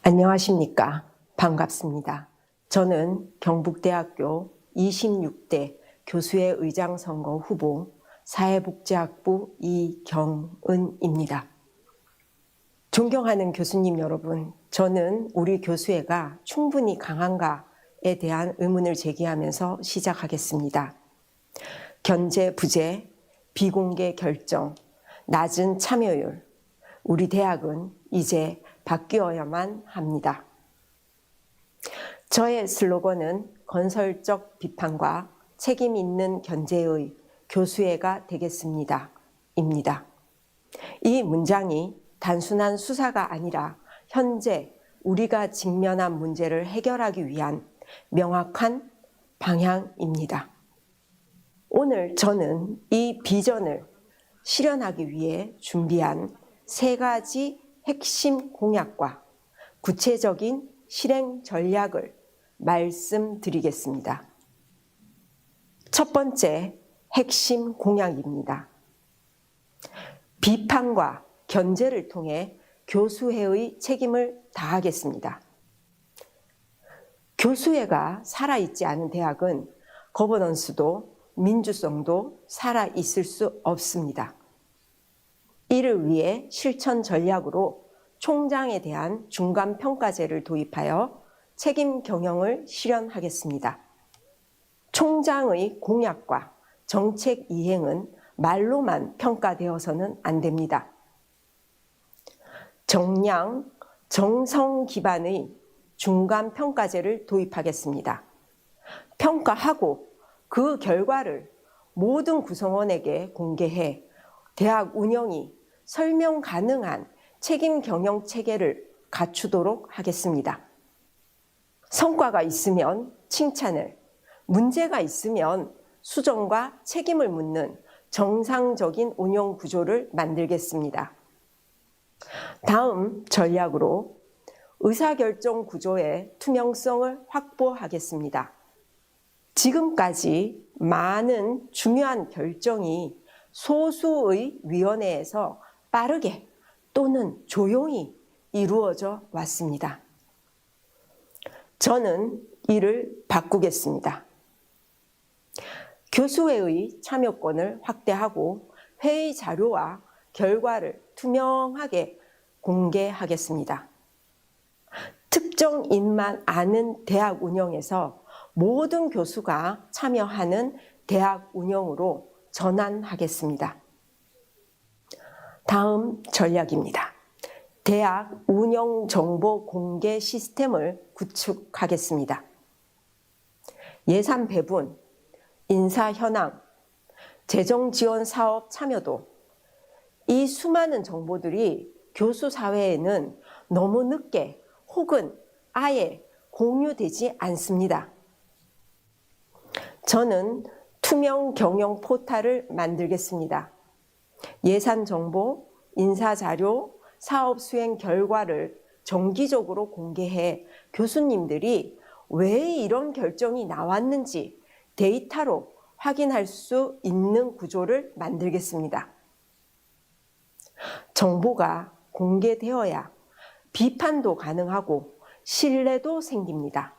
안녕하십니까. 반갑습니다. 저는 경북대학교 26대 교수회 의장 선거 후보 사회복지학부 이경은입니다. 존경하는 교수님 여러분, 저는 우리 교수회가 충분히 강한가에 대한 의문을 제기하면서 시작하겠습니다. 견제 부재, 비공개 결정, 낮은 참여율, 우리 대학은 이제 바뀌어야만 합니다. 저의 슬로건은 건설적 비판과 책임 있는 견제의 교수회가 되겠습니다. 입니다. 이 문장이 단순한 수사가 아니라 현재 우리가 직면한 문제를 해결하기 위한 명확한 방향입니다. 오늘 저는 이 비전을 실현하기 위해 준비한 3가지 핵심 공약과 구체적인 실행 전략을 말씀드리겠습니다. 첫 번째 핵심 공약입니다. 비판과 견제를 통해 교수회의 책임을 다하겠습니다. 교수회가 살아있지 않은 대학은 거버넌스도 민주성도 살아있을 수 없습니다. 이를 위해 실천 전략으로 총장에 대한 중간평가제를 도입하여 책임 경영을 실현하겠습니다. 총장의 공약과 정책 이행은 말로만 평가되어서는 안 됩니다. 정량, 정성 기반의 중간평가제를 도입하겠습니다. 평가하고 그 결과를 모든 구성원에게 공개해 대학 운영이 설명 가능한 책임 경영 체계를 갖추도록 하겠습니다. 성과가 있으면 칭찬을, 문제가 있으면 수정과 책임을 묻는 정상적인 운영 구조를 만들겠습니다. 다음 전략으로 의사결정 구조의 투명성을 확보하겠습니다. 지금까지 많은 중요한 결정이 소수의 위원회에서 빠르게 또는 조용히 이루어져 왔습니다. 저는 이를 바꾸겠습니다. 교수회의 참여권을 확대하고 회의 자료와 결과를 투명하게 공개하겠습니다. 특정인만 아는 대학 운영에서 모든 교수가 참여하는 대학 운영으로 전환하겠습니다. 다음 전략입니다. 대학 운영 정보 공개 시스템을 구축하겠습니다. 예산 배분, 인사 현황, 재정 지원 사업 참여도, 이 수많은 정보들이 교수 사회에는 너무 늦게 혹은 아예 공유되지 않습니다. 저는 투명 경영 포탈을 만들겠습니다. 예산 정보, 인사 자료, 사업 수행 결과를 정기적으로 공개해 교수님들이 왜 이런 결정이 나왔는지 데이터로 확인할 수 있는 구조를 만들겠습니다. 정보가 공개되어야 비판도 가능하고 신뢰도 생깁니다.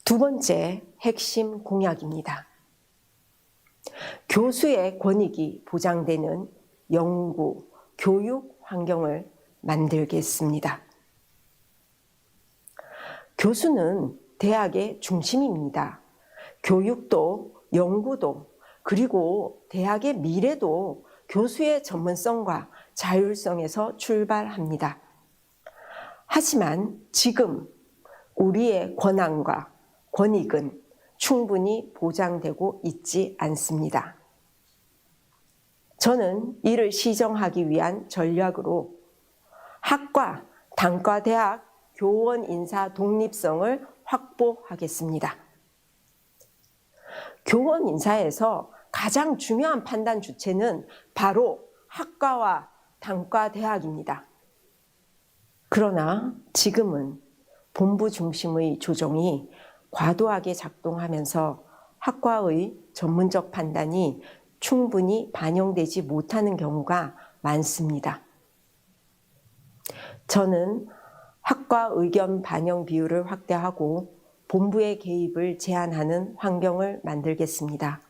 두 번째 핵심 공약입니다. 교수의 권익이 보장되는 연구, 교육 환경을 만들겠습니다. 교수는 대학의 중심입니다. 교육도, 연구도, 그리고 대학의 미래도 교수의 전문성과 자율성에서 출발합니다. 하지만 지금 우리의 권한과 권익은 충분히 보장되고 있지 않습니다. 저는 이를 시정하기 위한 전략으로 학과, 단과대학 교원 인사 독립성을 확보하겠습니다. 교원 인사에서 가장 중요한 판단 주체는 바로 학과와 단과대학입니다. 그러나 지금은 본부 중심의 조정이 과도하게 작동하면서 학과의 전문적 판단이 충분히 반영되지 못하는 경우가 많습니다. 저는 학과 의견 반영 비율을 확대하고 본부의 개입을 제한하는 환경을 만들겠습니다.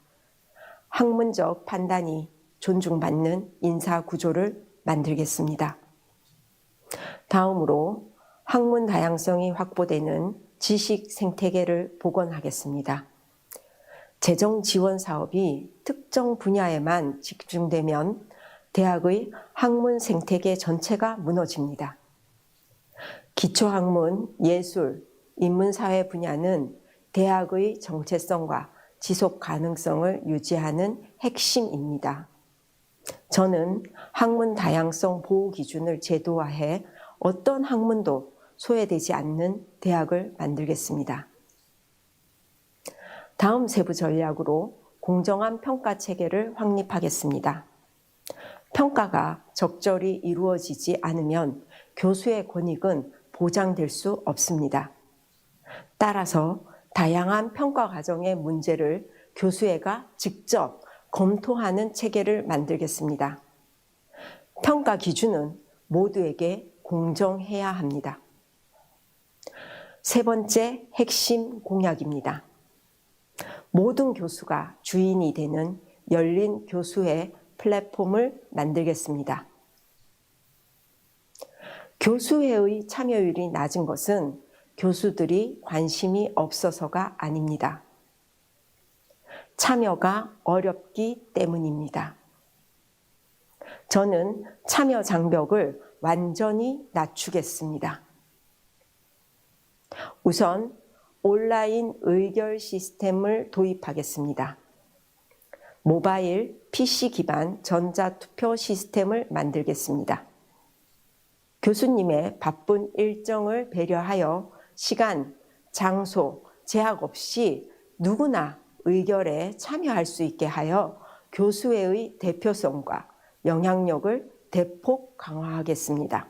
학문적 판단이 존중받는 인사 구조를 만들겠습니다. 다음으로 학문 다양성이 확보되는 지식 생태계를 복원하겠습니다. 재정 지원 사업이 특정 분야에만 집중되면 대학의 학문 생태계 전체가 무너집니다. 기초학문, 예술, 인문사회 분야는 대학의 정체성과 지속 가능성을 유지하는 핵심입니다. 저는 학문 다양성 보호 기준을 제도화해 어떤 학문도 소외되지 않는 대학을 만들겠습니다. 다음 세부 전략으로 공정한 평가 체계를 확립하겠습니다. 평가가 적절히 이루어지지 않으면 교수의 권익은 보장될 수 없습니다. 따라서 다양한 평가 과정의 문제를 교수회가 직접 검토하는 체계를 만들겠습니다. 평가 기준은 모두에게 공정해야 합니다. 세 번째 핵심 공약입니다. 모든 교수가 주인이 되는 열린 교수회 플랫폼을 만들겠습니다. 교수회의 참여율이 낮은 것은 교수들이 관심이 없어서가 아닙니다. 참여가 어렵기 때문입니다. 저는 참여 장벽을 완전히 낮추겠습니다. 우선 온라인 의결 시스템을 도입하겠습니다. 모바일 PC 기반 전자투표 시스템을 만들겠습니다. 교수님의 바쁜 일정을 배려하여 시간, 장소, 제약 없이 누구나 의결에 참여할 수 있게 하여 교수회의 대표성과 영향력을 대폭 강화하겠습니다.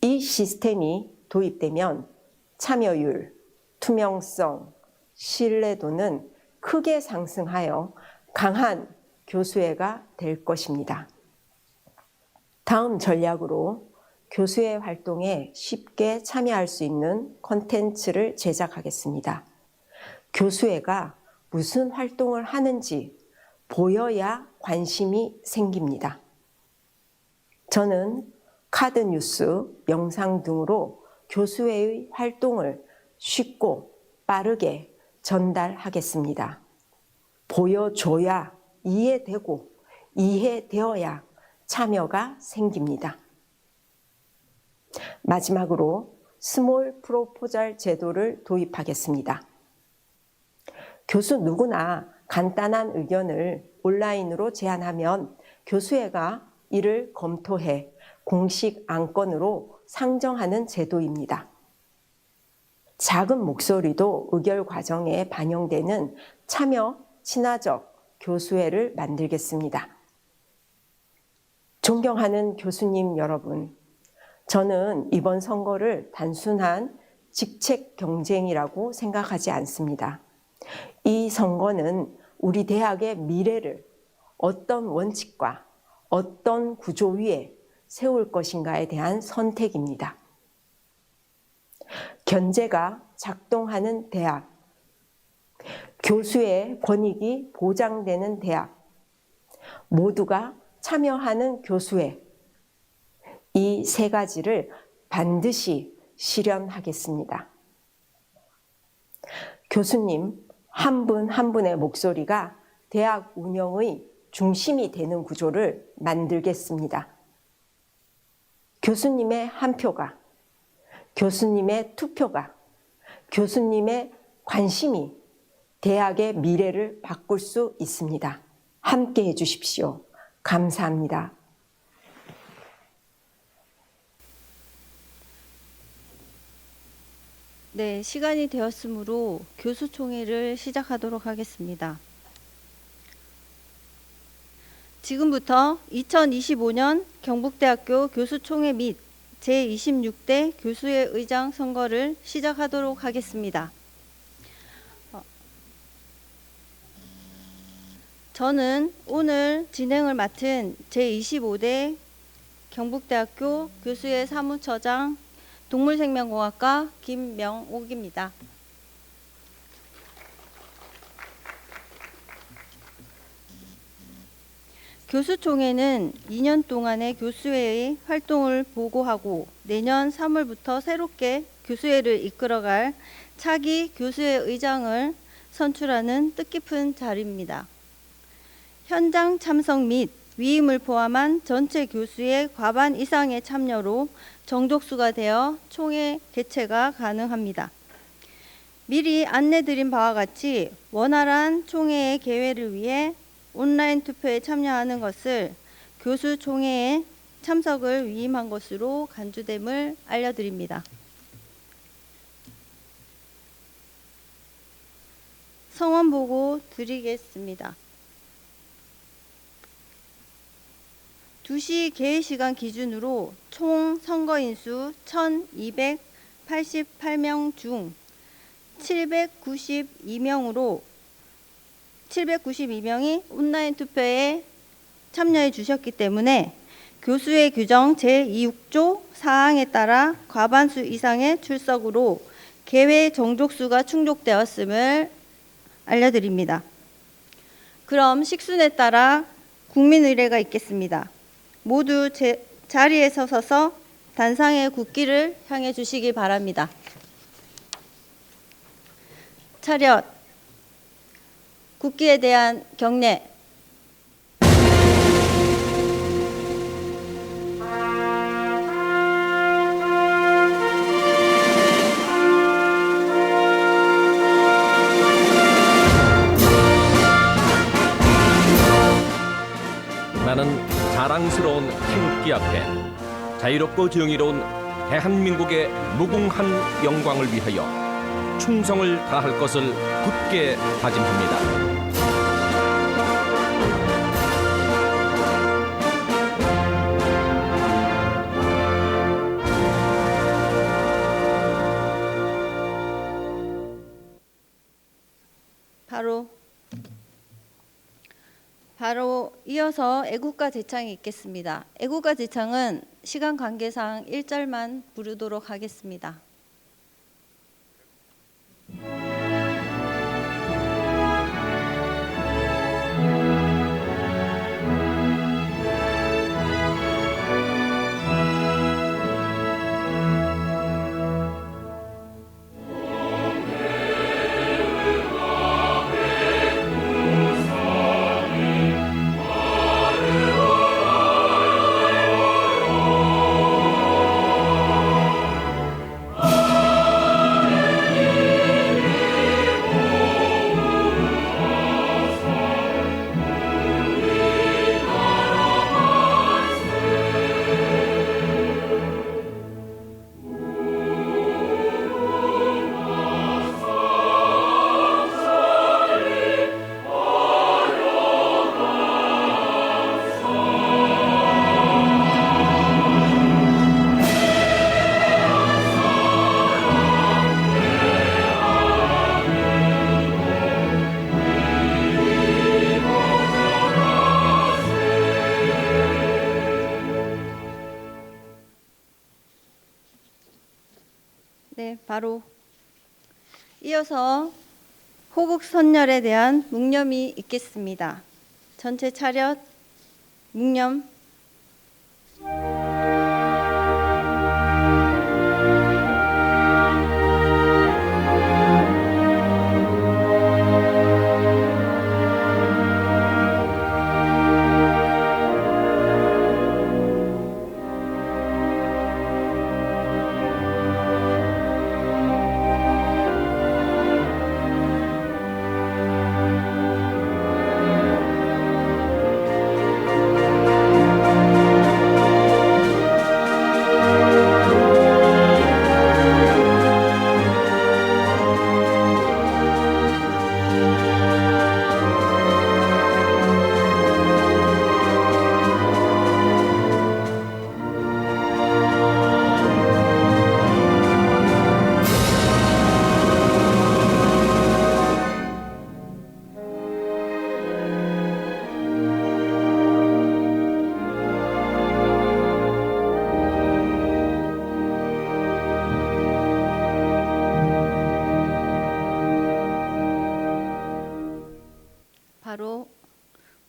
이 시스템이 도입되면 참여율, 투명성, 신뢰도는 크게 상승하여 강한 교수회가 될 것입니다. 다음 전략으로 교수회 활동에 쉽게 참여할 수 있는 콘텐츠를 제작하겠습니다. 교수회가 무슨 활동을 하는지 보여야 관심이 생깁니다. 저는 카드 뉴스, 영상 등으로 교수회의 활동을 쉽고 빠르게 전달하겠습니다. 보여줘야 이해되고 이해되어야 참여가 생깁니다. 마지막으로 스몰 프로포절 제도를 도입하겠습니다. 교수 누구나 간단한 의견을 온라인으로 제안하면 교수회가 이를 검토해 공식 안건으로 상정하는 제도입니다. 작은 목소리도 의결 과정에 반영되는 참여 친화적 교수회를 만들겠습니다. 존경하는 교수님 여러분, 저는 이번 선거를 단순한 직책 경쟁이라고 생각하지 않습니다. 이 선거는 우리 대학의 미래를 어떤 원칙과 어떤 구조 위에 세울 것인가에 대한 선택입니다. 견제가 작동하는 대학, 교수의 권익이 보장되는 대학, 모두가 참여하는 교수회, 이 세 가지를 반드시 실현하겠습니다. 교수님 한 분 한 분의 목소리가 대학 운영의 중심이 되는 구조를 만들겠습니다. 교수님의 한 표가, 교수님의 투표가, 교수님의 관심이 대학의 미래를 바꿀 수 있습니다. 함께 해주십시오. 감사합니다. 네, 시간이 되었으므로 교수총회를 시작하도록 하겠습니다. 지금부터 2025년 경북대학교 교수총회 및 제26대 교수회 의장 선거를 시작하도록 하겠습니다. 저는 오늘 진행을 맡은 제25대 경북대학교 교수회 사무처장 동물생명공학과 김명옥입니다. 교수총회는 2년 동안의 교수회의 활동을 보고하고 내년 3월부터 새롭게 교수회를 이끌어갈 차기 교수회 의장을 선출하는 뜻깊은 자리입니다. 현장 참석 및 위임을 포함한 전체 교수의 과반 이상의 참여로 정족수가 되어 총회 개최가 가능합니다. 미리 안내드린 바와 같이 원활한 총회의 개회를 위해 온라인 투표에 참여하는 것을 교수총회에 참석을 위임한 것으로 간주됨을 알려드립니다. 성원 보고 드리겠습니다. 2시 개회 시간 기준으로 총 선거인수 1,288명 중 792명이 온라인 투표에 참여해 주셨기 때문에 교수회 규정 제26조 사항에 따라 과반수 이상의 출석으로 개회 정족수가 충족되었음을 알려드립니다. 그럼 식순에 따라 국민의례가 있겠습니다. 모두 자리에 서서 단상의 국기를 향해 주시기 바랍니다. 차렷, 국기에 대한 경례. 나는 자랑스러운 태극기 앞에 자유롭고 정의로운 대한민국의 무궁한 영광을 위하여 충성을 다할 것을 굳게 다짐합니다. 바로 이어서 애국가 제창이 있겠습니다. 애국가 제창은 시간 관계상 1절만 부르도록 하겠습니다. 네, 바로 이어서 호국 선열에 대한 묵념이 있겠습니다. 전체 차렷, 묵념.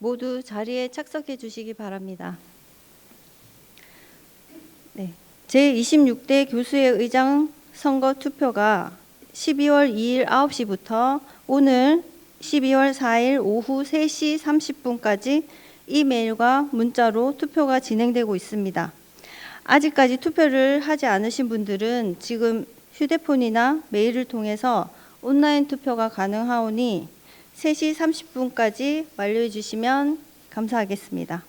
모두 자리에 착석해 주시기 바랍니다. 네, 제26대 교수회 의장 선거 투표가 12월 2일 9시부터 오늘 12월 4일 오후 3시 30분까지 이메일과 문자로 투표가 진행되고 있습니다. 아직까지 투표를 하지 않으신 분들은 지금 휴대폰이나 메일을 통해서 온라인 투표가 가능하오니 3시 30분까지 완료해 주시면 감사하겠습니다.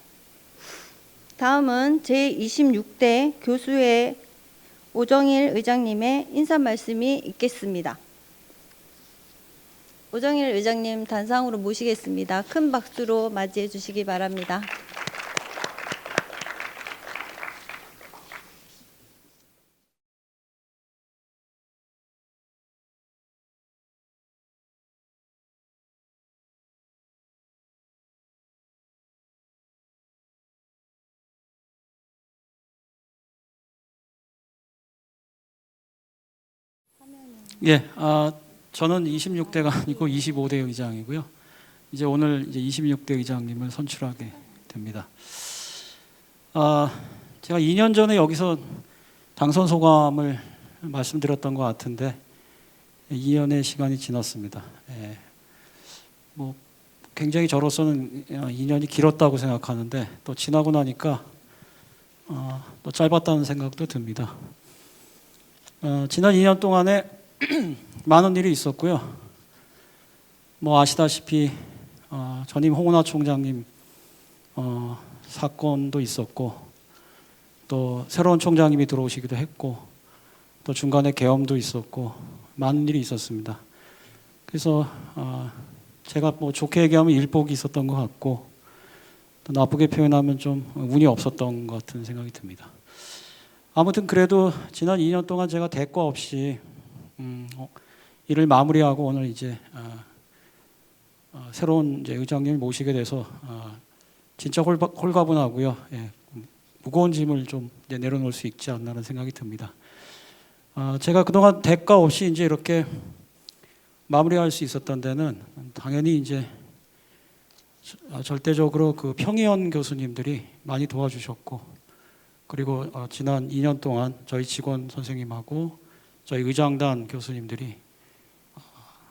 다음은 제26대 교수회 오정일 의장님의 인사 말씀이 있겠습니다. 오정일 의장님 단상으로 모시겠습니다. 큰 박수로 맞이해 주시기 바랍니다. 예, 저는 26대가 아니고 25대 의장이고요. 이제 오늘 이제 26대 의장님을 선출하게 됩니다. 제가 2년 전에 여기서 당선 소감을 말씀드렸던 것 같은데 2년의 시간이 지났습니다. 예, 뭐 굉장히 저로서는 2년이 길었다고 생각하는데 또 지나고 나니까 또 짧았다는 생각도 듭니다. 지난 2년 동안에 많은 일이 있었고요. 뭐 아시다시피 전임 홍은하 총장님 사건도 있었고 또 새로운 총장님이 들어오시기도 했고 또 중간에 계엄도 있었고 많은 일이 있었습니다. 그래서 제가 뭐 좋게 얘기하면 일복이 있었던 것 같고 또 나쁘게 표현하면 좀 운이 없었던 것 같은 생각이 듭니다. 아무튼 그래도 지난 2년 동안 제가 대가 없이 일을 마무리하고 오늘 이제 새로운 이제 의장님을 모시게 돼서 진짜 홀가분하고요. 예, 무거운 짐을 좀 이제 내려놓을 수 있지 않나라는 생각이 듭니다. 제가 그동안 대가 없이 이제 이렇게 마무리할 수 있었던 데는 당연히 이제 절대적으로 그 평의원 교수님들이 많이 도와주셨고 그리고 지난 2년 동안 저희 직원 선생님하고 저희 의장단 교수님들이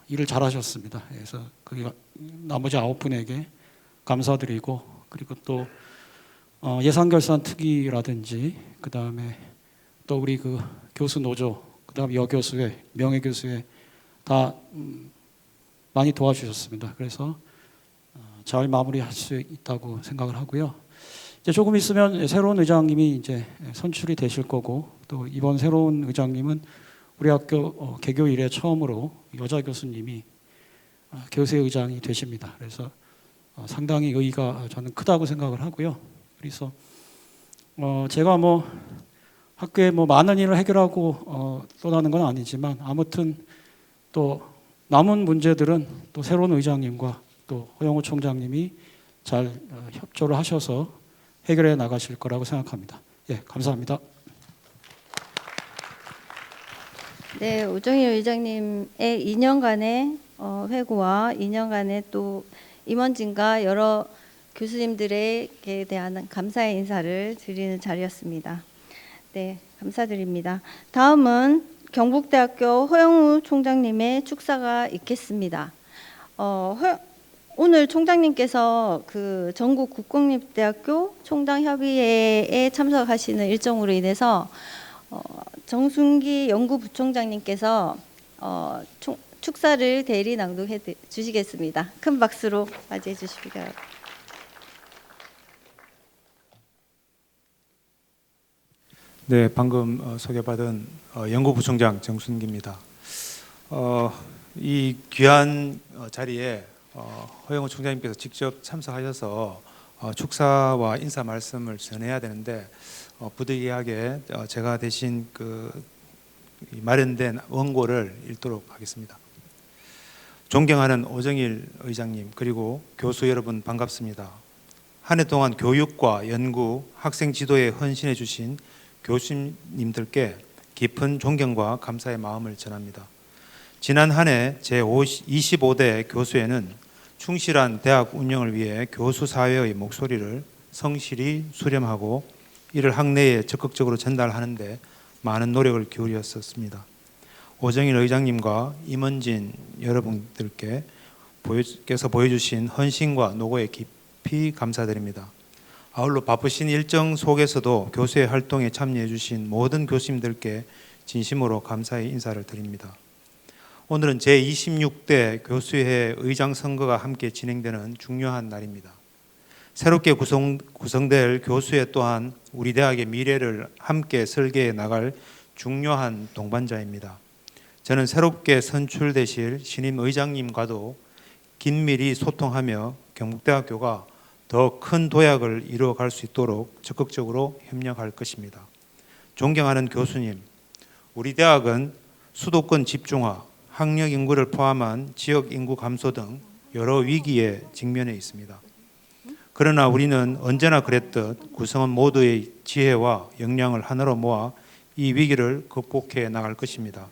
일을 잘하셨습니다. 그래서 그 나머지 9분에게 감사드리고 그리고 또 예산결산 특위라든지 그 다음에 또 우리 그 교수 노조 그 다음 여교수회 명예교수회 다 많이 도와주셨습니다. 그래서 잘 마무리할 수 있다고 생각을 하고요. 이제 조금 있으면 새로운 의장님이 이제 선출이 되실 거고 또 이번 새로운 의장님은 우리 학교 개교 이래 처음으로 여자 교수님이 교수회 의장이 되십니다. 그래서 상당히 의의가 저는 크다고 생각을 하고요. 그래서 제가 뭐 학교에 뭐 많은 일을 해결하고 떠나는 건 아니지만 아무튼 또 남은 문제들은 또 새로운 의장님과 또 허영우 총장님이 잘 협조를 하셔서 해결해 나가실 거라고 생각합니다. 예, 감사합니다. 네, 오정일 의장님의 2년간의 회고와 2년간의 또 임원진과 여러 교수님들에게 대한 감사의 인사를 드리는 자리였습니다. 네, 감사드립니다. 다음은 경북대학교 허영우 총장님의 축사가 있겠습니다. 오늘 총장님께서 그 전국 국공립대학교 총장협의회에 참석하시는 일정으로 인해서 정순기 연구부총장님께서 축사를 대리 낭독해 주시겠습니다. 큰 박수로 맞이해 주시기 바랍니다. 네, 방금 소개받은 연구부총장 정순기입니다. 이 귀한 자리에 허영우 총장님께서 직접 참석하셔서 축사와 인사 말씀을 전해야 되는데 부득이하게 제가 대신 그 마련된 원고를 읽도록 하겠습니다. 존경하는 오정일 의장님 그리고 교수 여러분 반갑습니다. 한 해 동안 교육과 연구, 학생 지도에 헌신해 주신 교수님들께 깊은 존경과 감사의 마음을 전합니다. 지난 한 해 제25대 교수회는 충실한 대학 운영을 위해 교수 사회의 목소리를 성실히 수렴하고 이를 학내에 적극적으로 전달하는데 많은 노력을 기울였었습니다. 오정일 의장님과 임원진 여러분들께서 보여주신 헌신과 노고에 깊이 감사드립니다. 아울러 바쁘신 일정 속에서도 교수의 활동에 참여해 주신 모든 교수님들께 진심으로 감사의 인사를 드립니다. 오늘은 제26대 교수회 의장 선거가 함께 진행되는 중요한 날입니다. 새롭게 구성될 교수회 또한 우리 대학의 미래를 함께 설계해 나갈 중요한 동반자입니다. 저는 새롭게 선출되실 신임 의장님과도 긴밀히 소통하며 경북대학교가 더 큰 도약을 이루어갈 수 있도록 적극적으로 협력할 것입니다. 존경하는 교수님, 우리 대학은 수도권 집중화, 학력 인구를 포함한 지역 인구 감소 등 여러 위기에 직면해 있습니다. 그러나 우리는 언제나 그랬듯 구성원 모두의 지혜와 역량을 하나로 모아 이 위기를 극복해 나갈 것입니다.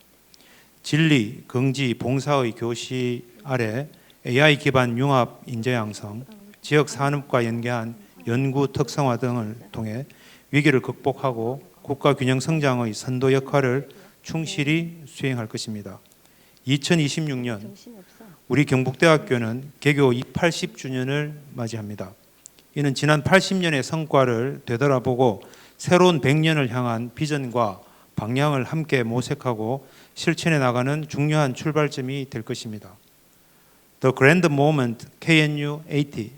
진리, 긍지, 봉사의 교시 아래 AI 기반 융합 인재 양성, 지역 산업과 연계한 연구 특성화 등을 통해 위기를 극복하고 국가 균형 성장의 선도 역할을 충실히 수행할 것입니다. 2026년 우리 경북대학교는 개교 80주년을 맞이합니다. 이는 지난 80년의 성과를 되돌아보고 새로운 100년을 향한 비전과 방향을 함께 모색하고 실천해 나가는 중요한 출발점이 될 것입니다. The Grand Moment KNU 80,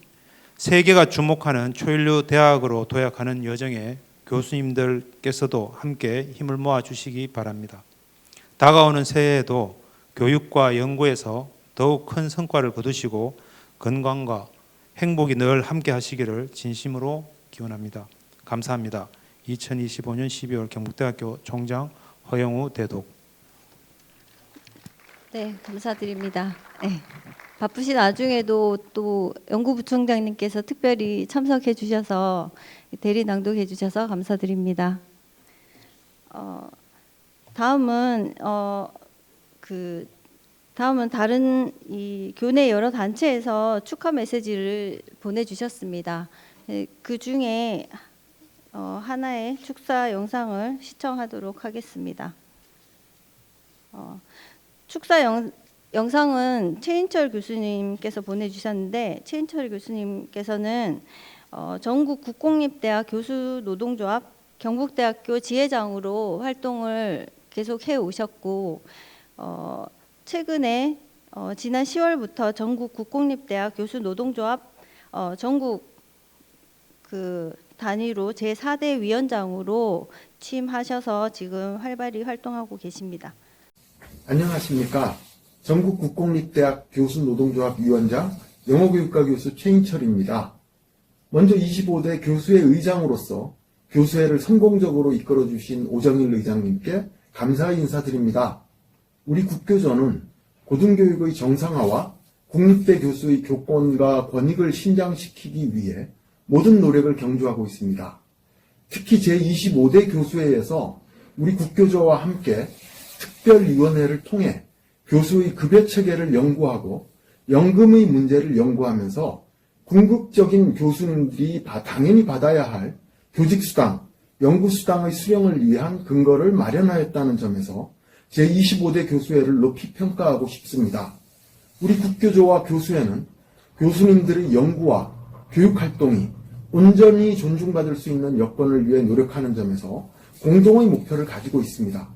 세계가 주목하는 초일류 대학으로 도약하는 여정에 교수님들께서도 함께 힘을 모아 주시기 바랍니다. 다가오는 새해에도 교육과 연구에서 더욱 큰 성과를 거두시고 건강과 행복이 늘 함께 하시기를 진심으로 기원합니다. 감사합니다. 2025년 12월 경북대학교 총장 허영우 대독. 네, 감사드립니다. 네. 바쁘신 와중에도 또 연구부총장님께서 특별히 참석해 주셔서 대리 낭독해 주셔서 감사드립니다. 다음은 다른 이 교내 여러 단체에서 축하 메시지를 보내주셨습니다. 그 중에 하나의 축사 영상을 시청하도록 하겠습니다. 축사 영상은 최인철 교수님께서 보내주셨는데, 최인철 교수님께서는 전국 국공립대학 교수노동조합 경북대학교 지회장으로 활동을 계속 해 오셨고, 최근에 지난 10월부터 전국 국공립대학 교수노동조합 전국 단위로 제4대 위원장으로 취임하셔서 지금 활발히 활동하고 계십니다. 안녕하십니까. 전국 국공립대학 교수노동조합 위원장 영어교육과 교수 최인철입니다. 먼저 25대 교수회 의장으로서 교수회를 성공적으로 이끌어주신 오정일 의장님께 감사의 인사드립니다. 우리 국교조는 고등교육의 정상화와 국립대 교수의 교권과 권익을 신장시키기 위해 모든 노력을 경주하고 있습니다. 특히 제25대 교수회에서 우리 국교조와 함께 특별위원회를 통해 교수의 급여체계를 연구하고 연금의 문제를 연구하면서 궁극적인 교수님들이 당연히 받아야 할 교직수당, 연구수당의 수령을 위한 근거를 마련하였다는 점에서 제25대 교수회를 높이 평가하고 싶습니다. 우리 국교조와 교수회는 교수님들의 연구와 교육활동이 온전히 존중받을 수 있는 여건을 위해 노력하는 점에서 공동의 목표를 가지고 있습니다.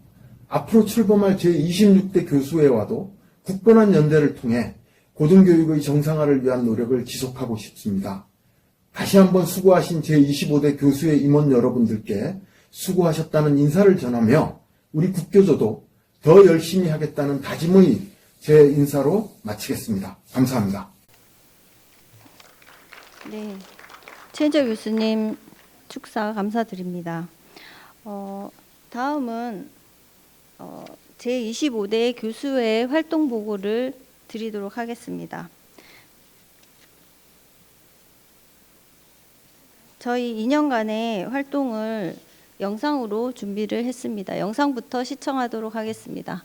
앞으로 출범할 제26대 교수회와도 굳건한 연대를 통해 고등교육의 정상화를 위한 노력을 지속하고 싶습니다. 다시 한번 수고하신 제25대 교수회 임원 여러분들께 수고하셨다는 인사를 전하며 우리 국교조도 더 열심히 하겠다는 다짐의 제 인사로 마치겠습니다. 감사합니다. 네, 최인철 교수님 축사 감사드립니다. 다음은 제25대 교수회 활동 보고를 드리도록 하겠습니다. 저희 2년간의 활동을 영상으로 준비를 했습니다. 영상부터 시청하도록 하겠습니다.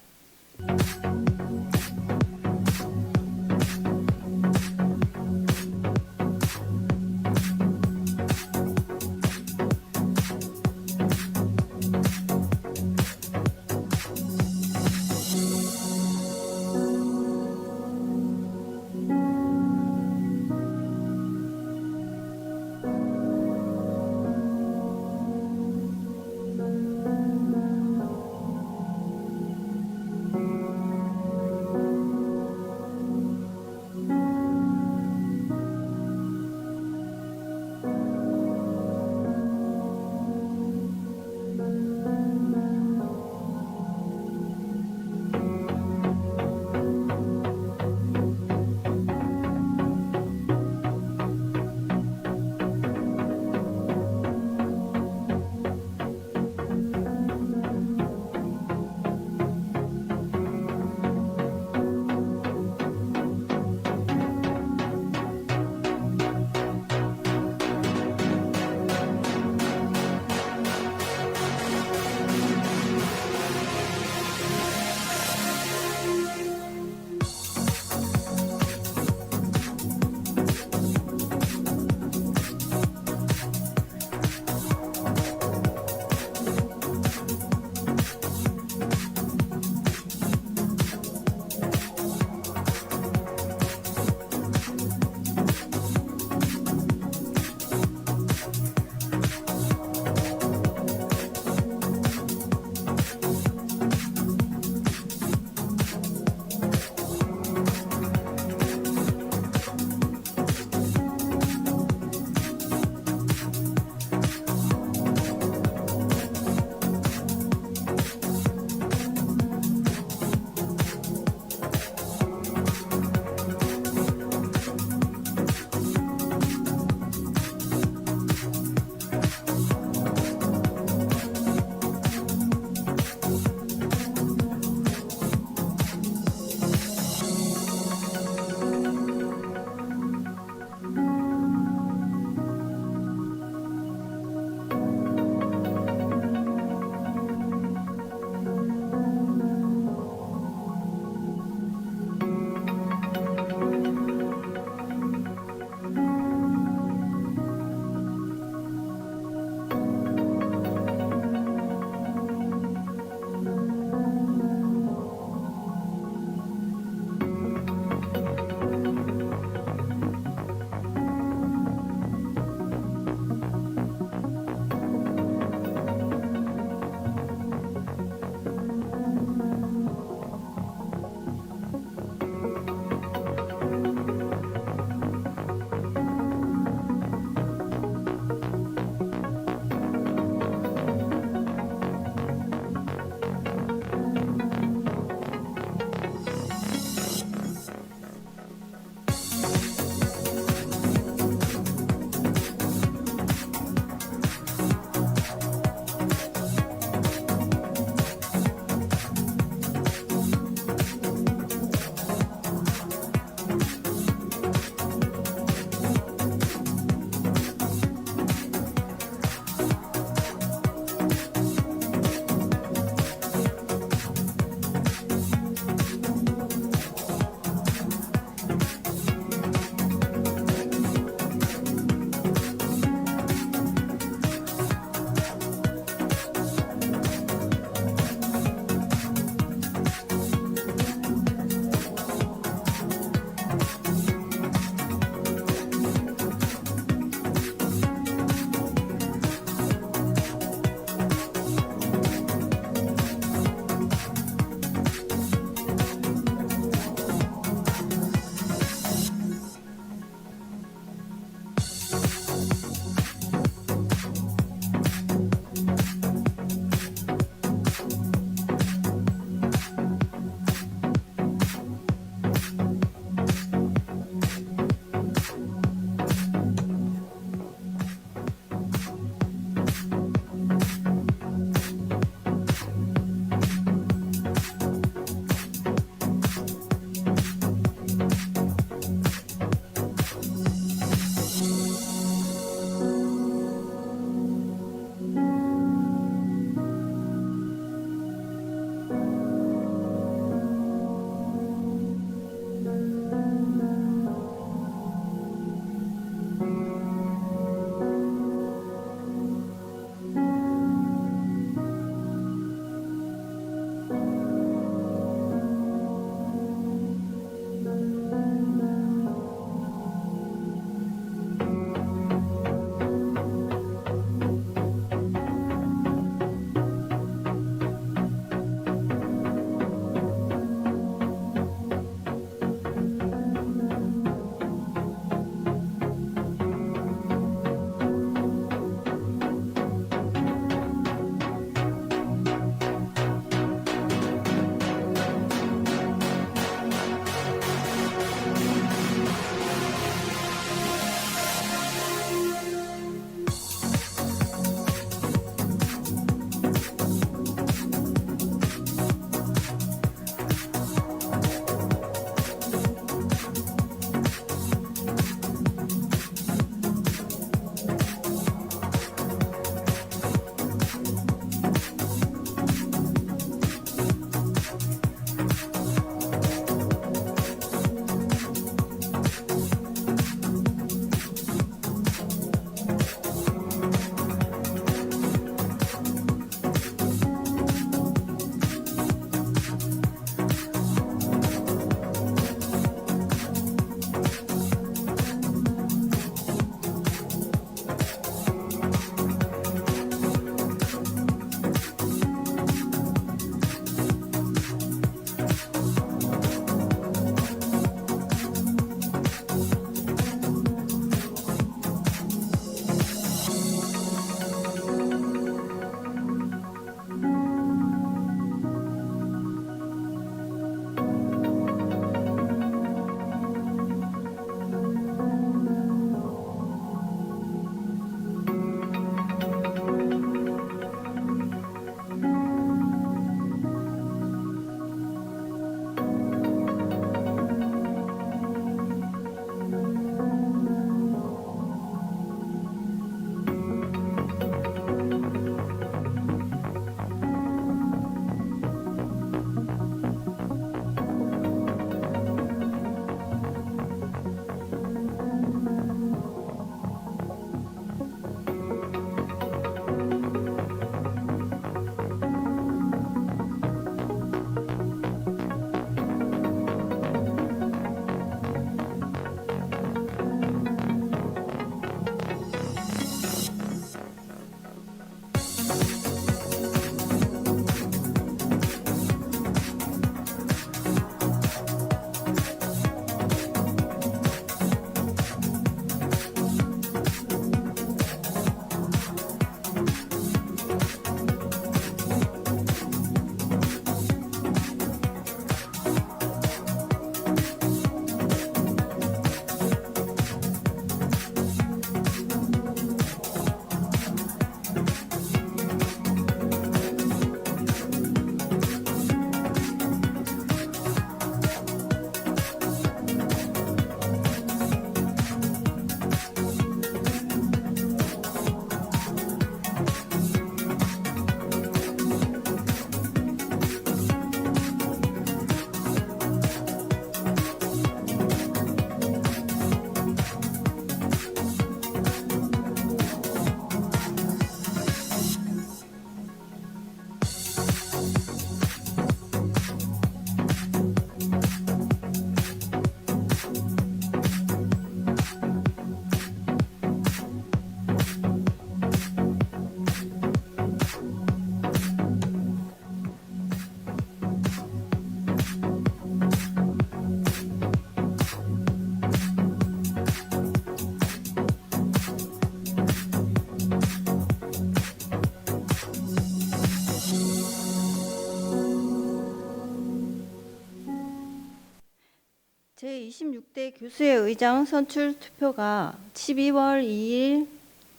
제26대 교수회 의장 선출 투표가 12월 2일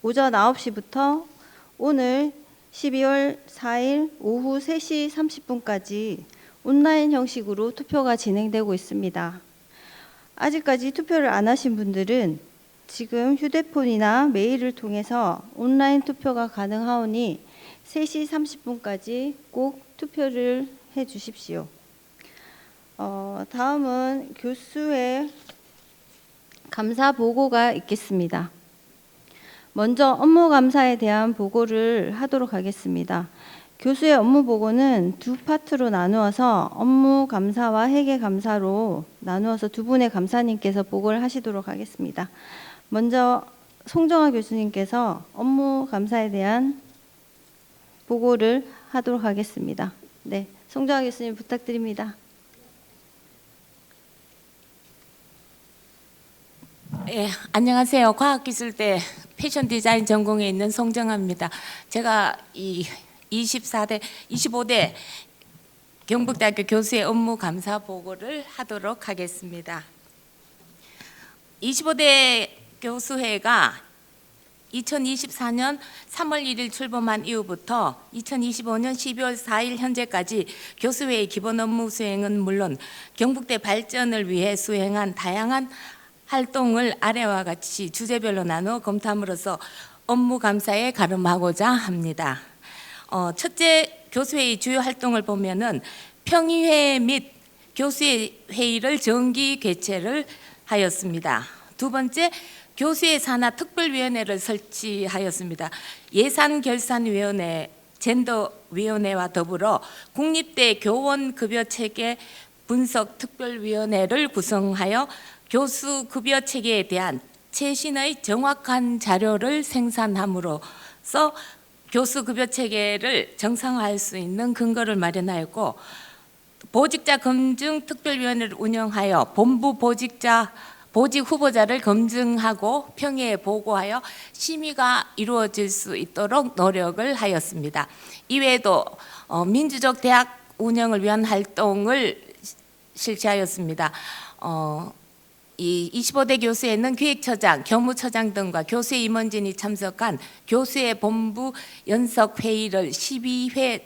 오전 9시부터 오늘 12월 4일 오후 3시 30분까지 온라인 형식으로 투표가 진행되고 있습니다. 아직까지 투표를 안 하신 분들은 지금 휴대폰이나 메일을 통해서 온라인 투표가 가능하오니 3시 30분까지 꼭 투표를 해 주십시오. 다음은 교수회 감사 보고가 있겠습니다. 먼저 업무 감사에 대한 보고를 하도록 하겠습니다. 교수의 업무 보고는 두 파트로 나누어서 업무 감사와 회계 감사로 나누어서 두 분의 감사님께서 보고를 하시도록 하겠습니다. 먼저 송정아 교수님께서 업무 감사에 대한 보고를 하도록 하겠습니다. 네, 송정아 교수님 부탁드립니다. 예, 안녕하세요. 과학기술대 패션 디자인 전공에 있는 송정아입니다. 제가 이 25대 경북대학교 교수의 업무 감사 보고를 하도록 하겠습니다. 25대 교수회가 2024년 3월 1일 출범한 이후부터 2025년 12월 4일 현재까지 교수회의 기본 업무 수행은 물론 경북대 발전을 위해 수행한 다양한 활동을 아래와 같이 주제별로 나누어 검토함으로써 업무 감사에 가름하고자 합니다. 첫째, 교수회의 주요 활동을 보면은 평의회 및 교수회 회의를 정기 개최를 하였습니다. 두 번째, 교수회 산하 특별위원회를 설치하였습니다. 예산결산위원회, 젠더위원회와 더불어 국립대 교원급여체계 분석특별위원회를 구성하여 교수 급여 체계에 대한 최신의 정확한 자료를 생산함으로써 교수 급여 체계를 정상화할 수 있는 근거를 마련하였고, 보직자 검증 특별위원회를 운영하여 본부 보직 후보자를 검증하고 평의에 보고하여 심의가 이루어질 수 있도록 노력을 하였습니다. 이외에도 민주적 대학 운영을 위한 활동을 실시하였습니다. 이 25대 교수회는 기획처장, 교무처장 등과 교수회 임원진이 참석한 교수회 본부 연석회의를 12회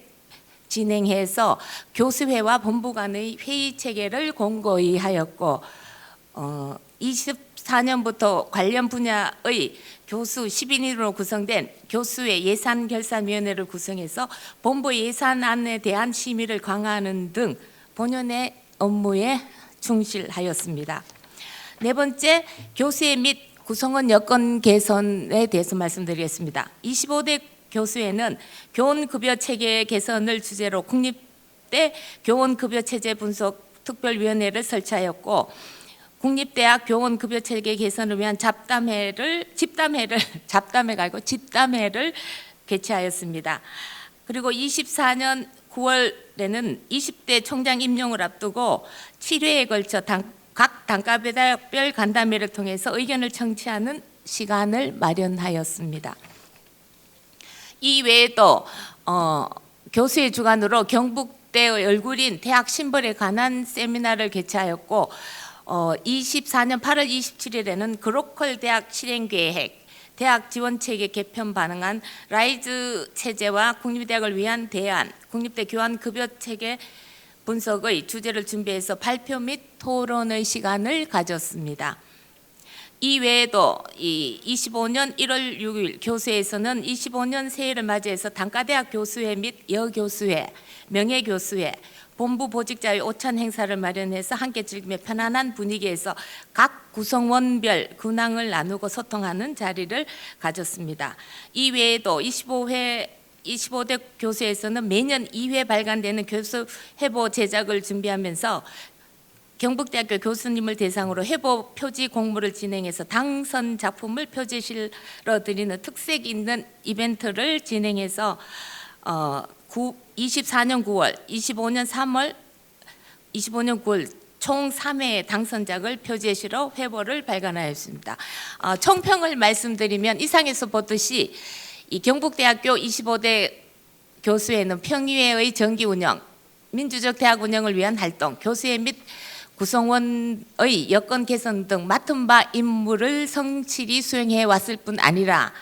진행해서 교수회와 본부 간의 회의 체계를 공고히 하였고, 24년부터 관련 분야의 교수 10인으로 구성된 교수회 예산결산위원회를 구성해서 본부 예산안에 대한 심의를 강화하는 등 본연의 업무에 충실하였습니다. 네 번째, 교수회 및 구성원 여건 개선에 대해서 말씀드리겠습니다. 25대 교수회는 교원급여 체계 개선을 주제로 국립대 교원급여 체제 분석 특별위원회를 설치하였고, 국립대학 교원급여 체계 개선을 위한 집담회를 개최하였습니다. 그리고 24년 9월에는 20대 총장 임용을 앞두고 7회에 걸쳐 각 단과별 간담회를 통해서 의견을 청취하는 시간을 마련하였습니다. 이 외에도 교수의 주관으로 경북대의 얼굴인 대학 심벌에 관한 세미나를 개최하였고, 24년 8월 27일에는 그로컬 대학 실행계획, 대학 지원체계 개편 반응한 라이즈 체제와 국립대학을 위한 대안, 국립대 교환급여체계 분석의 주제를 준비해서 발표 및 토론의 시간을 가졌습니다. 이 외에도 25년 1월 6일 교수회에서는 25년 새해를 맞이해서 단과대학 교수회 및 여교수회, 명예교수회, 본부 보직자의 오찬 행사를 마련해서 함께 즐기며 편안한 분위기에서 각 구성원별 근황을 나누고 소통하는 자리를 가졌습니다. 이 외에도 25대 교수회에서는 매년 2회 발간되는 교수 회보 제작을 준비하면서 경북대학교 교수님을 대상으로 회보 표지 공모를 진행해서 당선 작품을 표지실어 드리는 특색 있는 이벤트를 진행해서 24년 9월, 25년 3월, 25년 9월 총 3회의 당선작을 표지에 실어 회보를 발간하였습니다. 총평을 말씀드리면 이상에서 보듯이 이 경북대학교 25대 교수회는 평의회의 정기 운영, 민주적 대학 운영을 위한 활동, 교수회 및 구성원의 여건 개선 등 맡은 바 임무를 성실히 수행해 왔을 뿐 아니라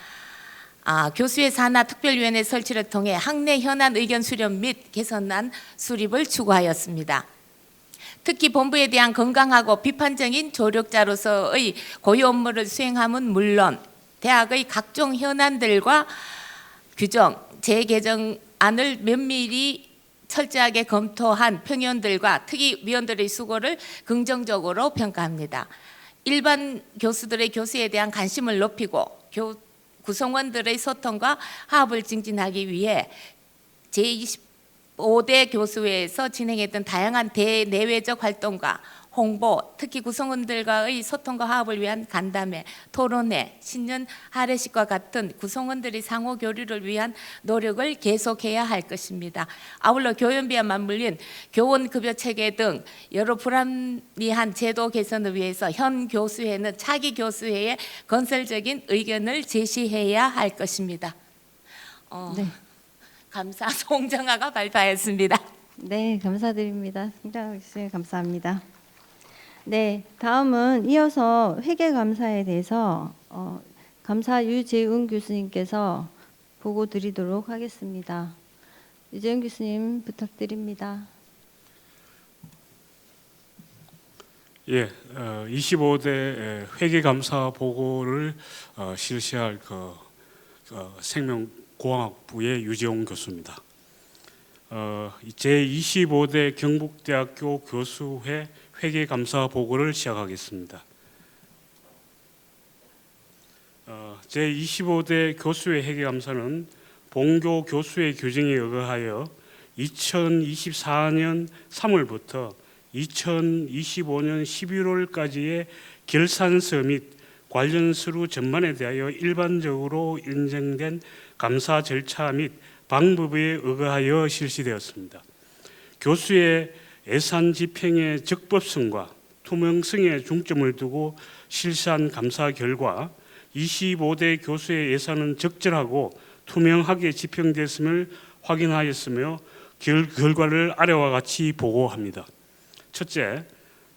교수의 산하 특별위원회 설치를 통해 학내 현안 의견 수렴 및 개선안 수립을 추구하였습니다. 특히 본부에 대한 건강하고 비판적인 조력자로서의 고유 업무를 수행함은 물론 대학의 각종 현안들과 규정, 재개정안을 면밀히 철저하게 검토한 평의원들과 특위위원들의 수고를 긍정적으로 평가합니다. 일반 교수들의 교수에 대한 관심을 높이고 구성원들의 소통과 화합을 증진하기 위해 제25대 교수회에서 진행했던 다양한 대내외적 활동과 홍보, 특히 구성원들과의 소통과 화합을 위한 간담회, 토론회, 신년 할애식과 같은 구성원들의 상호 교류를 위한 노력을 계속해야 할 것입니다. 아울러 교연비와 맞물린 교원급여 체계 등 여러 불합리한 제도 개선을 위해서 현 교수회는 차기 교수회에 건설적인 의견을 제시해야 할 것입니다. 네. 감사 송정아가 발표하였습니다. 네, 감사드립니다. 송정아 교수님 감사합니다. 네, 다음은 이어서 회계감사에 대해서 감사 유재은 교수님께서 보고 드리도록 하겠습니다. 유재은 교수님 부탁드립니다. 예, 25대 회계감사 보고를 실시할 생명공학부의 유재홍 교수입니다. 제25대 경북대학교 교수회 회계감사 보고를 시작하겠습니다. 제25대 교수회 회계감사는 본교 교수회 규정에 의거하여 2024년 3월부터 2025년 11월까지의 결산서 및 관련 서류 전반에 대하여 일반적으로 인정된 감사 절차 및 방법에 의거하여 실시되었습니다. 교수의 예산 집행의 적법성과 투명성에 중점을 두고 실시한 감사 결과 25대 교수의 예산은 적절하고 투명하게 집행됐음을 확인하였으며 결과를 아래와 같이 보고합니다. 첫째,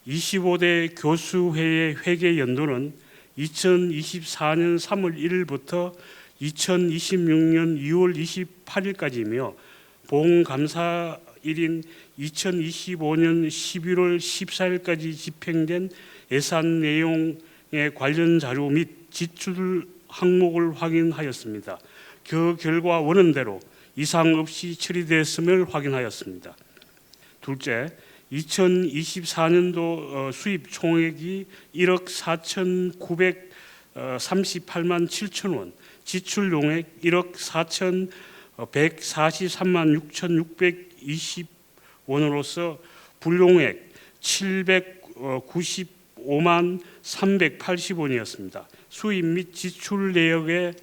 25대 교수회의 회계 연도는 2024년 3월 1일부터 2026년 2월 28일까지이며 본감사일인 2025년 11월 14일까지 집행된 예산 내용의 관련 자료 및 지출 항목을 확인하였습니다. 그 결과 원안대로 이상 없이 처리됐음을 확인하였습니다. 둘째, 2024년도 수입 총액이 1억 4,938만 7천 원, 지출 용액 1억 4,143만 6,620원으로서 불용액 795만 380원이었습니다. 수입 및 지출 내역의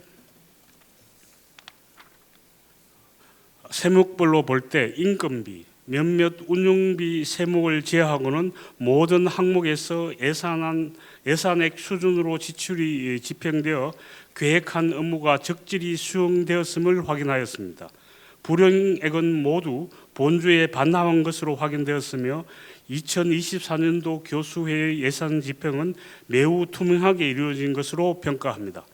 세목별로 볼 때 인건비, 몇몇 운영비 세목을 제외하고는 모든 항목에서 예산액 수준으로 지출이 집행되어 계획한 업무가 적절히 수행되었음을 확인하였습니다. 불용액은 모두 본주에 반납한 것으로 확인되었으며 2024년도 교수회의 예산 집행은 매우 투명하게 이루어진 것으로 평가합니다.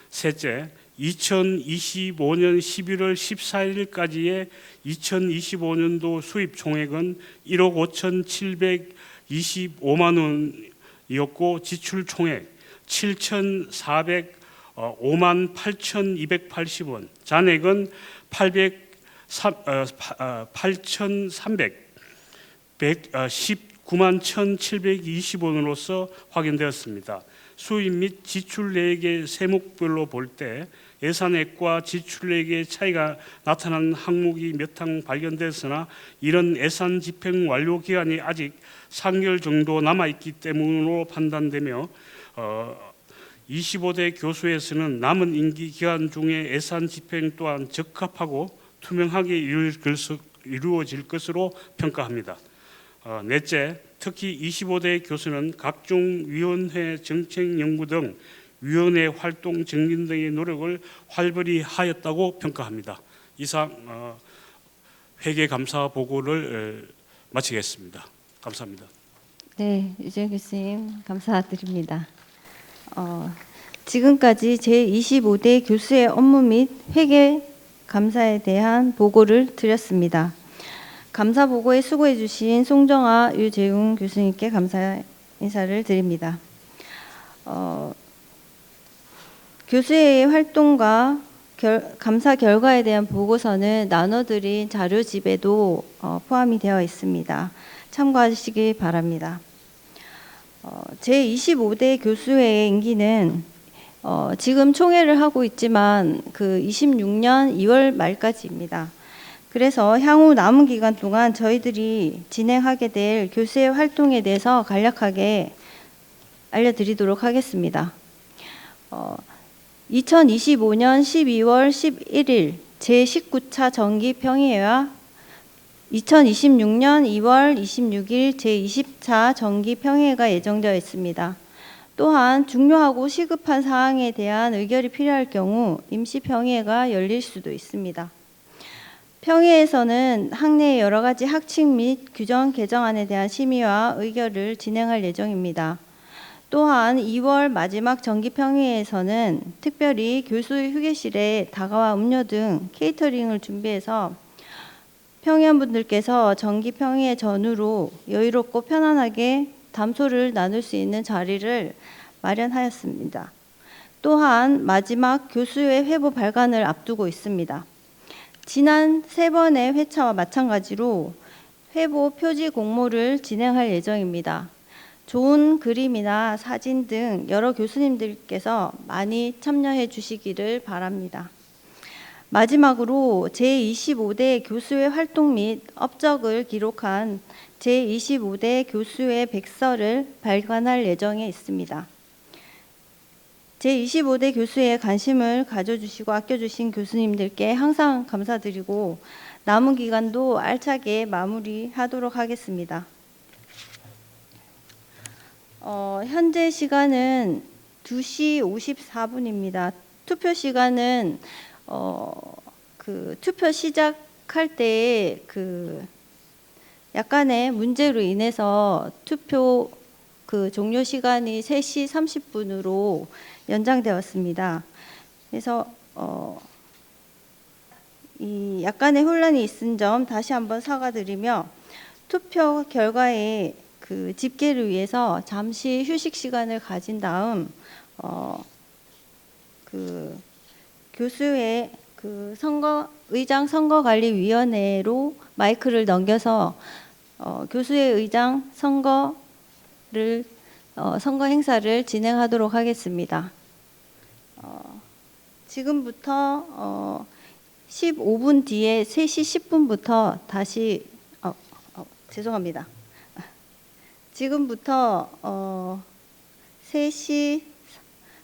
셋째, 2025년 11월 14일까지의 2025년도 수입 총액은 1억 5,725만 원이었고 지출 총액 7,405만 8,280원, 잔액은 8,319만 1,720원으로서 확인되었습니다. 수입 및 지출 내역의 세목별로 볼 때 예산액과 지출액의 차이가 나타난 항목이 몇 항 발견됐으나 이런 예산 집행 완료 기간이 아직 3개월 정도 남아있기 때문으로 판단되며 25대 교수에서는 남은 임기 기간 중에 예산 집행 또한 적합하고 투명하게 이루어질 것으로 평가합니다. 넷째, 특히 25대 교수는 각종 위원회 정책 연구 등 위원회 활동 증진 등의 노력을 활발히 하였다고 평가합니다. 이상 회계 감사 보고를 마치겠습니다. 감사합니다. 네, 유재영 교수님 감사드립니다. 지금까지 제25대 교수의 업무 및 회계 감사에 대한 보고를 드렸습니다. 감사 보고에 수고해 주신 송정아, 유재웅 교수님께 감사 인사를 드립니다. 교수의 활동과 감사 결과에 대한 보고서는 나눠드린 자료집에도 포함이 되어 있습니다. 참고하시기 바랍니다. 제25대 교수회의 임기는 지금 총회를 하고 있지만 그 26년 2월 말까지입니다. 그래서 향후 남은 기간 동안 저희들이 진행하게 될 교수의 활동에 대해서 간략하게 알려드리도록 하겠습니다. 2025년 12월 11일 제19차 정기평의회와 2026년 2월 26일 제20차 정기평의회가 예정되어 있습니다. 또한 중요하고 시급한 사항에 대한 의결이 필요할 경우 임시평의회가 열릴 수도 있습니다. 평의회에서는 학내의 여러 가지 학칙 및 규정 개정안에 대한 심의와 의결을 진행할 예정입니다. 또한 2월 마지막 정기평의회에서는 특별히 교수 휴게실에 다가와 음료 등 케이터링을 준비해서 평의원분들께서 정기평의회 전후로 여유롭고 편안하게 담소를 나눌 수 있는 자리를 마련하였습니다. 또한 마지막 교수회 회보 발간을 앞두고 있습니다. 지난 3번의 회차와 마찬가지로 회보 표지 공모를 진행할 예정입니다. 좋은 그림이나 사진 등 여러 교수님들께서 많이 참여해 주시기를 바랍니다. 마지막으로 제25대 교수회 활동 및 업적을 기록한 제25대 교수회 백서를 발간할 예정에 있습니다. 제25대 교수회에 관심을 가져주시고 아껴주신 교수님들께 항상 감사드리고 남은 기간도 알차게 마무리하도록 하겠습니다. 현재 시간은 2시 54분입니다. 투표 시간은 투표 시작할 때 약간의 문제로 인해서 투표 종료 시간이 3시 30분으로 연장되었습니다. 그래서 이 약간의 혼란이 있은 점 다시 한번 사과드리며 투표 결과에 집계를 위해서 잠시 휴식 시간을 가진 다음 교수회 의장 선거관리위원회로 마이크를 넘겨서 교수회 의장 선거 행사를 진행하도록 하겠습니다. 지금부터 15분 뒤에 3시 10분부터 다시 죄송합니다. 지금부터 3시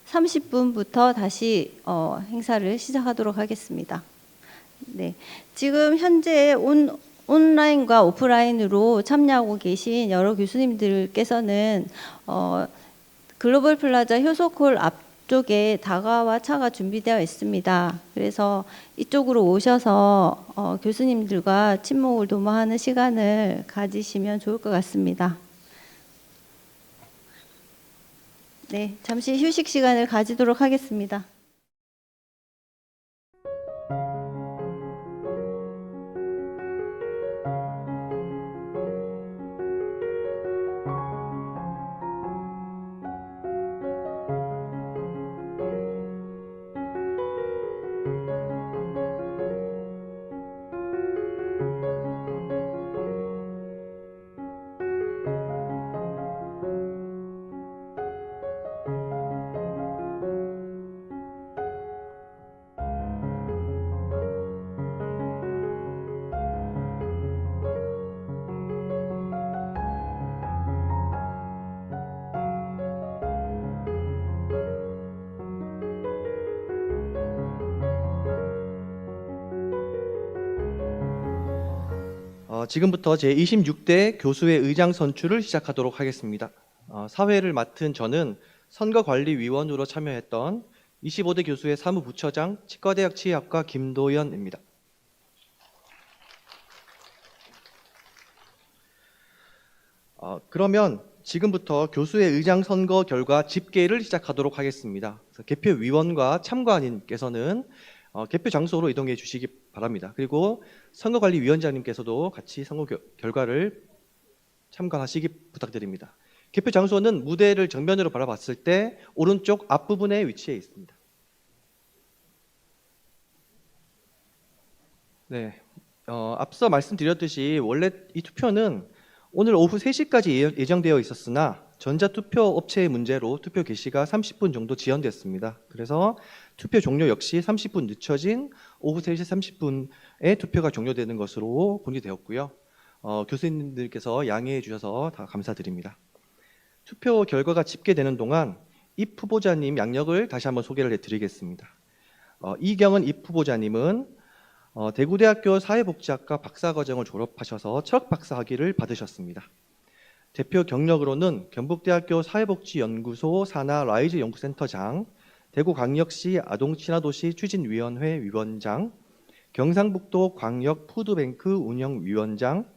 30분부터 다시 행사를 시작하도록 하겠습니다. 네, 지금 현재 온라인과 오프라인으로 참여하고 계신 여러 교수님들께서는 글로벌 플라자 효소콜 앞쪽에 다가와 차가 준비되어 있습니다. 그래서 이쪽으로 오셔서 교수님들과 친목을 도모하는 시간을 가지시면 좋을 것 같습니다. 네, 잠시 휴식 시간을 가지도록 하겠습니다. 지금부터 제26대 교수회 의장 선출을 시작하도록 하겠습니다. 사회를 맡은 저는 선거관리위원으로 참여했던 25대 교수회 사무부처장 치과대학 치의학과 김도연입니다. 그러면 지금부터 교수의 의장 선거 결과 집계를 시작하도록 하겠습니다. 그래서 개표위원과 참관인께서는 개표 장소로 이동해 주시기 바랍니다. 그리고 선거관리위원장님께서도 같이 선거 결과를 참관하시기 부탁드립니다. 개표 장소는 무대를 정면으로 바라봤을 때 오른쪽 앞부분에 위치해 있습니다. 네, 앞서 말씀드렸듯이 원래 이 투표는 오늘 오후 3시까지 예정되어 있었으나 전자투표 업체의 문제로 투표 개시가 30분 정도 지연됐습니다. 그래서 투표 종료 역시 30분 늦춰진 오후 3시 30분에 투표가 종료되는 것으로 공지되었고요. 교수님들께서 양해해 주셔서 다 감사드립니다. 투표 결과가 집계되는 동안 입 후보자님 양력을 다시 한번 소개를 해드리겠습니다. 이경은 입 후보자님은 대구대학교 사회복지학과 박사과정을 졸업하셔서 첫 박사학위를 받으셨습니다. 대표 경력으로는 경북대학교 사회복지연구소 산하 라이즈 연구센터장, 대구광역시 아동친화도시 추진위원회 위원장, 경상북도 광역 푸드뱅크 운영위원장,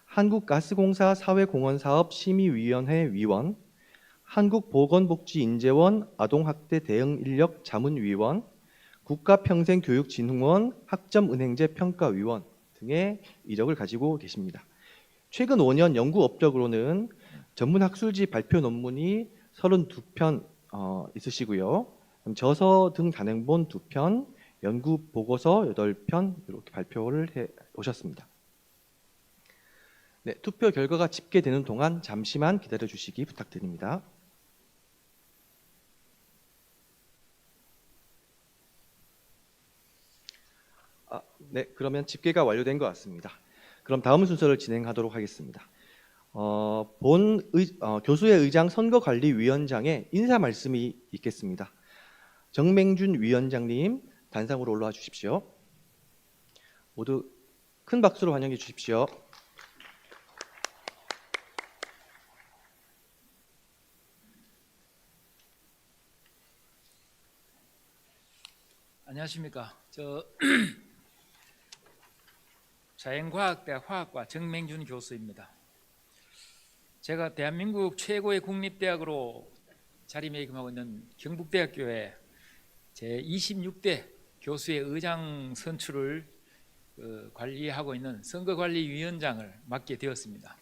한국가스공사 사회공헌사업 심의위원회 위원, 한국보건복지인재원 아동학대 대응인력 자문위원, 국가평생교육진흥원 학점은행제 평가위원 등의 이력을 가지고 계십니다. 최근 5년 연구 업적으로는 전문학술지 발표 논문이 32편 있으시고요. 저서 등 단행본 2편, 연구 보고서 8편 이렇게 발표를 해 오셨습니다. 네, 투표 결과가 집계되는 동안 잠시만 기다려 주시기 부탁드립니다. 네, 그러면 집계가 완료된 것 같습니다. 그럼 다음 순서를 진행하도록 하겠습니다. 교수의 의장 선거관리위원장의 인사 말씀이 있겠습니다. 정맹준 위원장님 단상으로 올라와 주십시오. 모두 큰 박수로 환영해 주십시오. 안녕하십니까. 자연과학대학 화학과 정맹준 교수입니다. 제가 대한민국 최고의 국립대학으로 자리매김하고 있는 경북대학교에 제26대 교수의 의장 선출을 관리하고 있는 선거관리위원장을 맡게 되었습니다.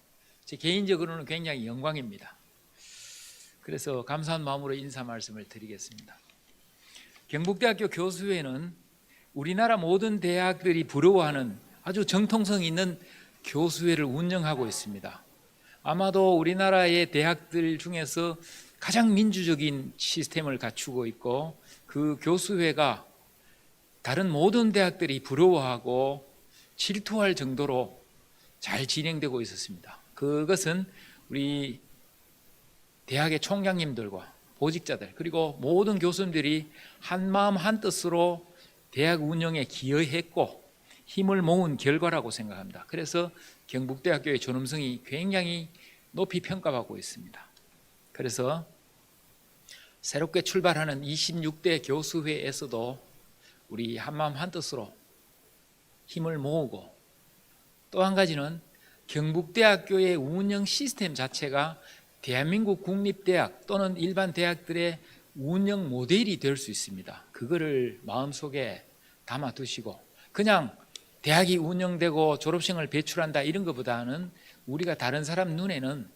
제 개인적으로는 굉장히 영광입니다. 그래서 감사한 마음으로 인사 말씀을 드리겠습니다. 경북대학교 교수회는 우리나라 모든 대학들이 부러워하는 아주 정통성 있는 교수회를 운영하고 있습니다. 아마도 우리나라의 대학들 중에서 가장 민주적인 시스템을 갖추고 있고 그 교수회가 다른 모든 대학들이 부러워하고 질투할 정도로 잘 진행되고 있었습니다. 그것은 우리 대학의 총장님들과 보직자들 그리고 모든 교수님들이 한마음 한뜻으로 대학 운영에 기여했고 힘을 모은 결과라고 생각합니다. 그래서 경북대학교의 존엄성이 굉장히 높이 평가받고 있습니다. 그래서 새롭게 출발하는 26대 교수회에서도 우리 한마음 한뜻으로 힘을 모으고 또 한 가지는 경북대학교의 운영 시스템 자체가 대한민국 국립대학 또는 일반 대학들의 운영 모델이 될 수 있습니다. 그거를 마음속에 담아두시고 그냥 대학이 운영되고 졸업생을 배출한다 이런 것보다는 우리가 다른 사람 눈에는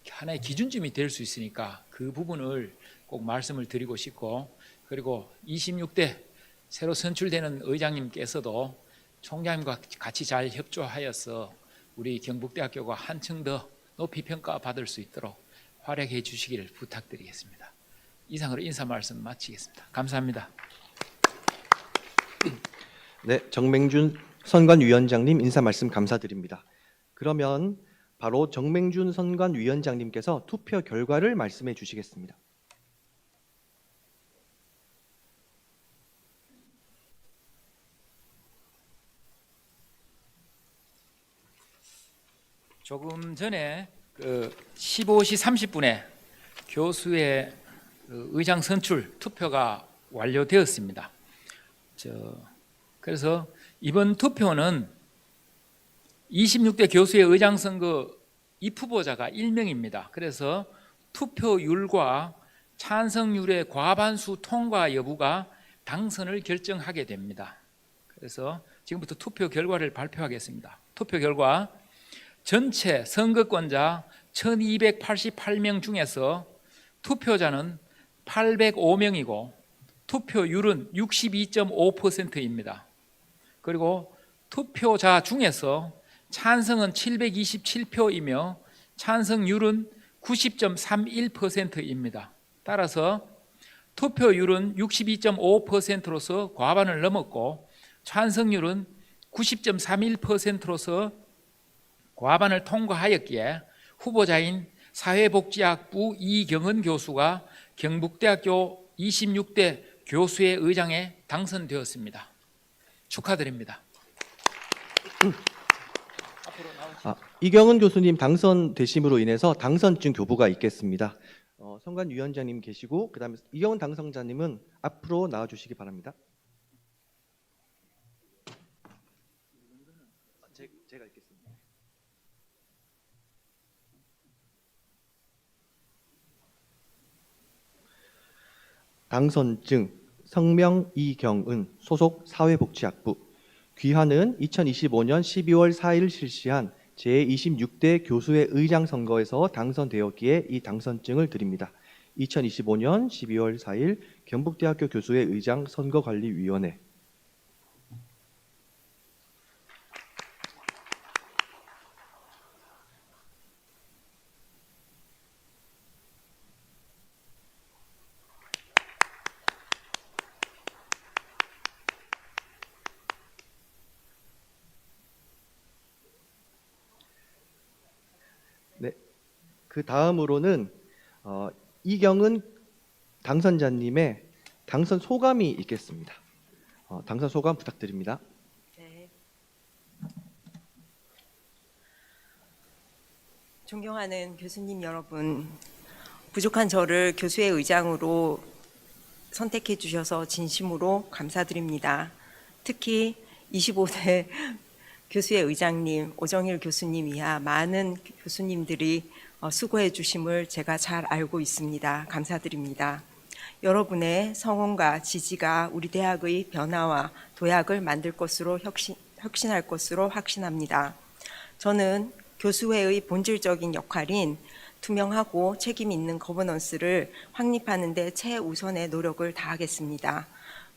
하나의 기준점이 될 수 있으니까 그 부분을 꼭 말씀을 드리고 싶고 그리고 26대 새로 선출되는 의장님께서도 총장님과 같이 잘 협조하여서 우리 경북대학교가 한층 더 높이 평가받을 수 있도록 활약해 주시기를 부탁드리겠습니다. 이상으로 인사 말씀 마치겠습니다. 감사합니다. 네, 정맹준 선관위원장님 인사 말씀 감사드립니다. 그러면 바로 정맹준 선관위원장님께서 투표 결과를 말씀해 주시겠습니다. 조금 전에 15시 30분에 교수의 의장 선출 투표가 완료되었습니다. 그래서 이번 투표는 26대 교수의 의장 선거 입후보자가 1명입니다. 그래서 투표율과 찬성률의 과반수 통과 여부가 당선을 결정하게 됩니다. 그래서 지금부터 투표 결과를 발표하겠습니다. 투표 결과 전체 선거권자 1288명 중에서 투표자는 805명이고 투표율은 62.5%입니다. 그리고 투표자 중에서 찬성은 727표이며 찬성률은 90.31%입니다. 따라서 투표율은 62.5%로서 과반을 넘었고 찬성률은 90.31%로서 과반을 통과하였기에 후보자인 사회복지학부 이경은 교수가 경북대학교 26대 교수의 의장에 당선되었습니다. 축하드립니다. 이경은 교수님 당선되심으로 인해서 당선증 교부가 있겠습니다. 선관위원장님 계시고 그다음에 이경은 당선자님은 앞으로 나와주시기 바랍니다. 제가 읽겠습니다. 당선증 성명 이경은 소속 사회복지학부 귀하는 2025년 12월 4일 실시한 제26대 교수회 의장 선거에서 당선되었기에 이 당선증을 드립니다. 2025년 12월 4일 경북대학교 교수회 의장 선거관리위원회. 네, 그 다음으로는 이경은 당선자님의 당선 소감이 있겠습니다. 당선 소감 부탁드립니다. 네. 존경하는 교수님 여러분, 부족한 저를 교수의 의장으로 선택해 주셔서 진심으로 감사드립니다. 특히 25대 교수의 의장님, 오정일 교수님 이하 많은 교수님들이 수고해 주심을 제가 잘 알고 있습니다. 감사드립니다. 여러분의 성원과 지지가 우리 대학의 변화와 도약을 만들 것으로 혁신할 것으로 확신합니다. 저는 교수회의 본질적인 역할인 투명하고 책임 있는 거버넌스를 확립하는 데 최우선의 노력을 다하겠습니다.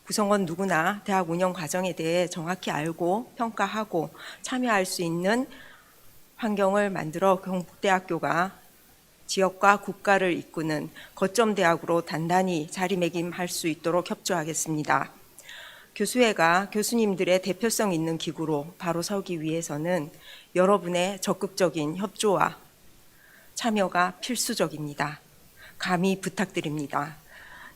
구성원 누구나 대학 운영 과정에 대해 정확히 알고 평가하고 참여할 수 있는 환경을 만들어 경북대학교가 지역과 국가를 이끄는 거점 대학으로 단단히 자리매김할 수 있도록 협조하겠습니다. 교수회가 교수님들의 대표성 있는 기구로 바로 서기 위해서는 여러분의 적극적인 협조와 참여가 필수적입니다. 감히 부탁드립니다.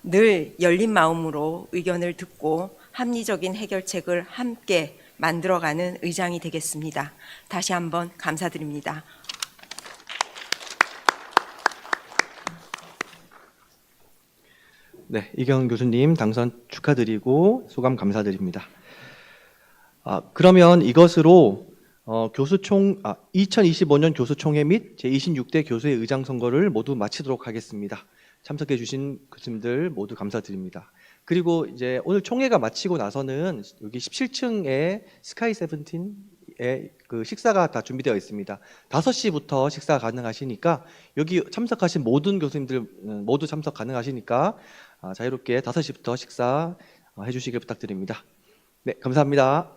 늘 열린 마음으로 의견을 듣고 합리적인 해결책을 함께 만들어가는 의장이 되겠습니다. 다시 한번 감사드립니다. 네, 이경은 교수님 당선 축하드리고 소감 감사드립니다. 그러면 이것으로 2025년 교수총회 및 제26대 교수회 의장 선거를 모두 마치도록 하겠습니다. 참석해 주신 교수님들 모두 감사드립니다. 그리고 이제 오늘 총회가 마치고 나서는 여기 17층에 스카이 세븐틴에 그 식사가 다 준비되어 있습니다. 5시부터 식사 가능하시니까 여기 참석하신 모든 교수님들 모두 참석 가능하시니까 자유롭게 5시부터 식사 해주시길 부탁드립니다. 네, 감사합니다.